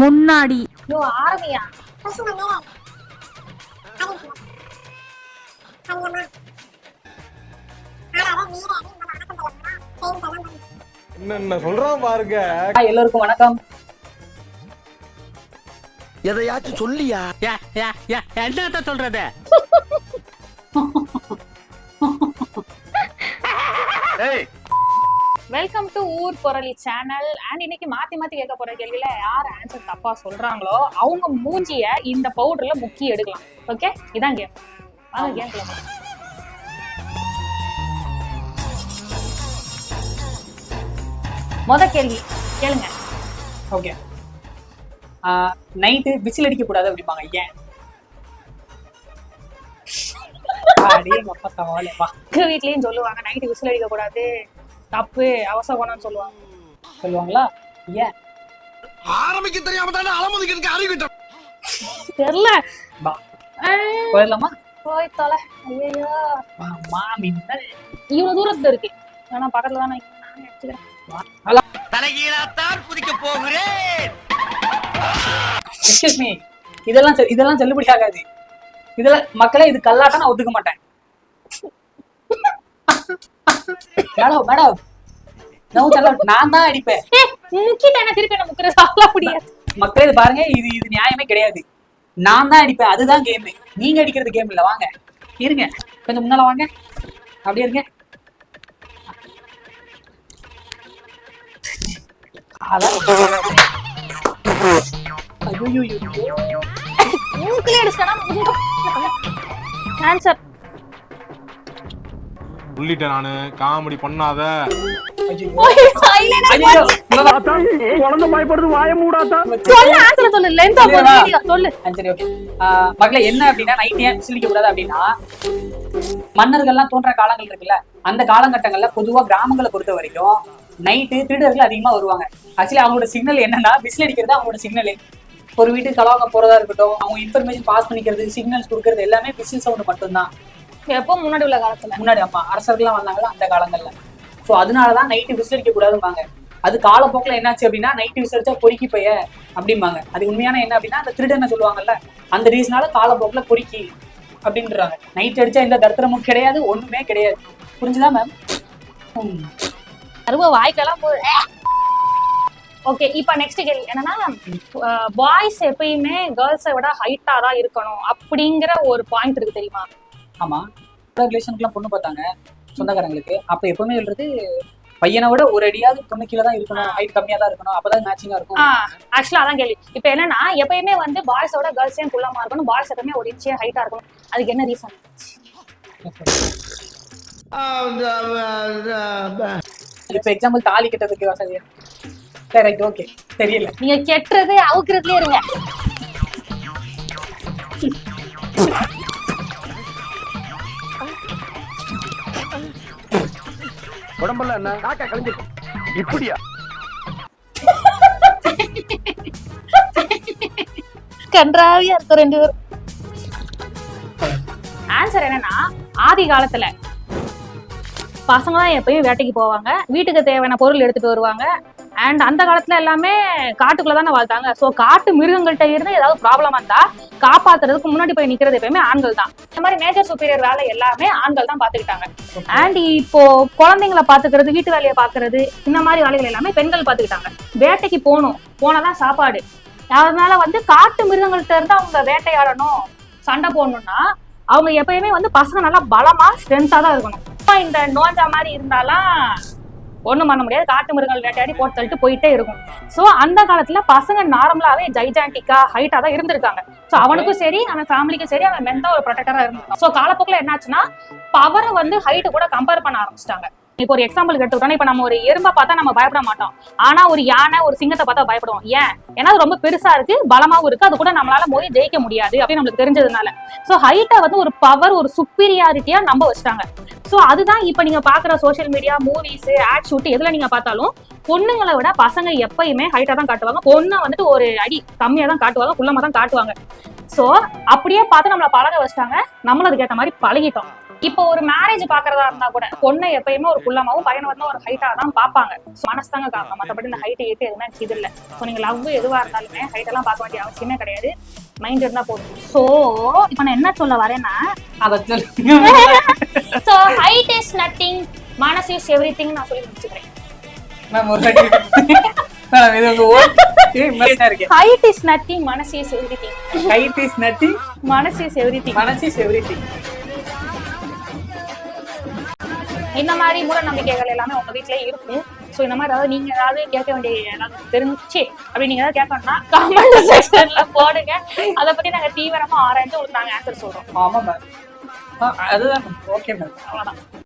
முன்னாடி என்ன சொல்றான் பாருங்க. எல்லோருக்கும் வணக்கம். எதையாச்சும் சொல்லியா? என்ன சொல்றது? வெல்கம் டு ஊர் பொருளி சேனல். அண்ட் இன்னைக்கு மாத்தி கேட்க போற கேள்வியில யார் ஆன்சர் தப்பா சொல்றாங்களோ அவங்க மூஞ்சிய இந்த பவுடர்ல முக்கி எடுக்கலாம். ஓகே, இதான் கேம். வாங்க கேம். முத கேள்வி கேளுங்க. ஓகே, நைட்டு விசில் அடிக்க கூடாது அப்படிப்பாங்க. ஏன்? வீட்லயும் சொல்லுவாங்க நைட்டு விசில் அடிக்க கூடாது, தப்பு, அவசகுணம்னு சொல்லுவாங்களா? ஏன்? ஆரம்பிக்க தெரியாம தானே அலமுதிக்கு அறிவிட்டோம். தெரியல. போயிடலாமா? போய் தொலை. ஐயோ மின்னல் இவ்வளவு தூரத்துல இருக்கு. ஆனா பக்கத்துல தானே எடுத்துக்கிறேன். தலைகீழாத்தான் குதிக்க போகிறேன். எக்ஸ்கியூஸ் மீ, இதெல்லாம் செல்லுபடி ஆகாது. இதுல மக்களே, இது கல்லாட்டம் நான் ஒத்துக்க மாட்டேன். மேடம் நான் தான் அடிப்பேன். மக்களே இது பாருங்க, இது நியாயமே கிடையாது. நான் தான் அடிப்பேன், அதுதான் கேம். நீங்க அடிக்கிறது கேம் இல்ல. வாங்க இருங்க, கொஞ்சம் முன்னால வாங்க, அப்படியே இருங்க. சொல்லிட்டேன் நானு, காமெடி பண்ணாத. மக்களே என்ன அப்படின்னா, நைட் ஏன் விசிலிக்க கூடாது அப்படின்னா, மன்னர்கள்லாம் தோன்ற காலங்கள் இருக்குல்ல, அந்த காலகட்டங்கள்ல பொதுவா கிராமங்களை பொறுத்த வரைக்கும் நைட்டு திருடர்கள் அதிகமா வருவாங்க. ஆக்சுவலி அவங்களோட சிக்னல் என்னன்னா, விசில் அடிக்கிறது அவங்களோட சிக்னலே. ஒரு வீட்டுக்கு கலவாங்க போறதா இருக்கட்டும், அவங்க இன்ஃபர்மேஷன் பாஸ் பண்ணிக்கிறது, சிக்னல்ஸ் கொடுக்கறது எல்லாமே விசில் சவுண்ட் மட்டும்தான். எப்போ முன்னாடி உள்ள காலத்துல, முன்னாடி அம்மா அரசர்கள்லாம் வந்தாங்களா அந்த காலங்கள்ல. ஸோ அதனாலதான் நைட்டு விசில் அடிக்க கூடாதுப்பாங்க. அது காலப்போக்கில் என்னாச்சு அப்படின்னா, நைட்டு விசில் அடிச்சா பொறுக்கி பைய அப்படிம்பாங்க. அது உண்மையான என்ன அப்படின்னா, அந்த திருடனை சொல்லுவாங்கல்ல, அந்த ரீசனால காலப்போக்கில் பொறுக்கி அப்படின்றாங்க. நைட் அடிச்சா எந்த தர்த்தரமும் கிடையாது, ஒண்ணுமே கிடையாது. புரிஞ்சுதா மேம்? அருவ வாய்க்கெல்லாம் போகுது. ஓகே, இப்ப நெக்ஸ்ட் கேள்வி என்னன்னா, பாய்ஸ் எப்பயுமே கேர்ள்ஸை விட ஹைட்டா தான் இருக்கணும் அப்படிங்கிற ஒரு பாயிண்ட் இருக்கு, தெரியுமா? ஆமா, ரிலேஷனுக்குலாம் பொண்ணு பார்த்தாங்க சொந்தக்காரங்களுக்கு. அப்ப எப்பவுமே சொல்றது, பையனை விட ஒரு அடியாவது பொண்ணு கீழே தான் இருக்கணும், ஹைட் கம்மியா தான் இருக்கணும், அப்பதான் மேட்சிங்கா இருக்கும். ஆக்சுவலா அதான் கேள்வி. இப்ப என்னன்னா, எப்பயுமே வந்து பாய்ஸோட கேர்ள்ஸையும் குள்ளமா இருக்கணும், பாய்ஸ் எப்பவுமே ஒரு இன்ச்சியா ஹைட்டா இருக்கணும். அதுக்கு என்ன ரீசன்? இப்ப எக்ஸாம்பிள் தாலி கட்டதுக்கு வசதியா? ரைட், ஓகே, தெரியல. நீங்க கெட்டுறது அவுக்குறதுலயே இருங்க. உடம்புல என்ன காக்கா கலந்து இப்படியா? கன்றாவியா இருக்கும் ரெண்டு பேரும். ஆன்சர் என்னன்னா, ஆதி காலத்துல பசங்க தான் எப்பயும் வேட்டைக்கு போவாங்க, வீட்டுக்கு தேவையான பொருள் எடுத்துட்டு வருவாங்க. அண்ட் அந்த காலத்துல எல்லாமே காட்டுக்குள்ளதானே வாழ்த்தாங்க. ஸோ காட்டு மிருகங்கள்கிட்ட இருந்து ஏதாவது ப்ராப்ளம் வந்தா காப்பாத்துறதுக்கு முன்னாடி போய் நிக்கிறது எப்பயுமே ஆண்கள் தான். இந்த மாதிரி மேஜர் சுப்பீரியர் வேலை எல்லாமே ஆண்கள் தான் பாத்துக்கிட்டாங்க. அண்ட் இப்போ குழந்தைங்களை பாத்துக்கிறது, வீட்டு வேலையை பாக்குறது, இந்த மாதிரி வேலைகள் எல்லாமே பெண்கள் பாத்துக்கிட்டாங்க. வேட்டைக்கு போனாதான் சாப்பாடு. அதனால வந்து காட்டு மிருகங்கள்கிட்ட இருந்து அவங்க வேட்டையாடணும், சண்டை போடணும்னா அவங்க எப்பயுமே வந்து பசங்க நல்லா பலமா ஸ்ட்ரென்த்தா தான் இருக்கணும். இந்த நோஞ்சா மாதிரி இருந்தாலும் ஒண்ணும் பண்ண முடியாது, காட்டு மிருகங்கள் வேட்டையாடி போட்டு தள்ளிட்டு போயிட்டே இருக்கும். சோ அந்த காலத்துல பசங்க நார்மலாவே ஜைஜாண்டிக்கா ஹைட்டா தான் இருந்திருக்காங்க. சோ அவனுக்கும் சரி, அவன் ஃபேமிலிக்கும் சரி, அவன் மென்டா ஒரு ப்ரொடெக்டரா இருந்திருக்கான். சோ காலப்போக்கில் என்னாச்சுன்னா, பவரை வந்து ஹைட்டு கூட கம்பேர் பண்ண ஆரம்பிச்சிட்டாங்க. இப்போ ஒரு எக்ஸாம்பிள் எடுத்துக்கிட்டோம்னா, இப்ப நம்ம ஒரு எறும்பா பார்த்தா நம்ம பயப்பட மாட்டோம். ஆனா ஒரு யானை, ஒரு சிங்கத்தை பார்த்தா பயப்படுவோம். ஏன்னா அது ரொம்ப பெருசா இருக்கு, பலமாவும் இருக்கு, அது கூட நம்மளால மோதி ஜெயிக்க முடியாது அப்படின்னு நம்மளுக்கு தெரிஞ்சதுனால. சோ ஹைட்டை வந்து ஒரு பவர், ஒரு சுப்பீரியாரிட்டியா நம்ப வச்சுட்டாங்க. சோ அதுதான் இப்ப நீங்க பாக்குற social media, movies, ad shoot எதுல நீங்க பார்த்தாலும் பொண்ணுங்களை விட பசங்க எப்பயுமே ஹைட்டா தான் காட்டுவாங்க. பொண்ணை வந்துட்டு ஒரு அடி கம்மியா தான் காட்டுவாங்க, குள்ளமா தான் காட்டுவாங்க. சோ அப்படியே பார்த்து நம்மள பழக வச்சிட்டாங்க, நம்மளும் அதுக்கேற்ற மாதிரி பழகிட்டோம். இப்போ ஒரு மேரேஜ் பாக்குறதா இருந்தா கூட பொண்ணை எப்பயுமே ஒரு குள்ளமாவும் பையனை வந்து ஒரு ஹைட்டா தான் பாப்பாங்க. மனசுதாங்க காரணம், மத்தபடி இந்த ஹைட் ஏட்டு எதுவுமே இது இல்ல. சோ நீங்க லவ் எதுவா இருந்தாலுமே ஹைட் எல்லாம் பார்க்க வேண்டிய அவசியமே கிடையாது, மைண்ட் இருந்தா போதும். சோ இப்ப நான் என்ன சொல்ல வரேன்னா, அத சொல்லுங்க. சோ ஹைட் இஸ் நத்திங், மனசு இஸ் எவ்ரிதிங் நான் சொல்லி முடிச்சுக்கிறேன். மேம் ஒரு மேம் இது உங்க இமேஜினா இருக்கு. ஹைட் இஸ் நத்திங், மனசு is everything. Height is nothing, மனசு இஸ் எவ்ரிதிங். மனசு இஸ் எவ்ரிதிங். இந்த மாதிரி மூட நம்பிக்கைகள் எல்லாமே உங்க வீட்லயே இருக்கும். சோ இந்த மாதிரி ஏதாவது நீங்க ஏதாவது கேட்க வேண்டிய ஏதாவது தெரிஞ்சு அப்படி நீங்க ஏதாவது கேட்கணும்னா கமெண்ட் செக்ஷன்ல போடுங்க. அதை பத்தி நாங்க தீவிரமா ஆராய்ந்து உங்களுக்கு நாங்க ஆன்சர் சொல்றோம். ஆமா மேம், அதுதான். ஓகே மேம், அவ்வளவுதான்.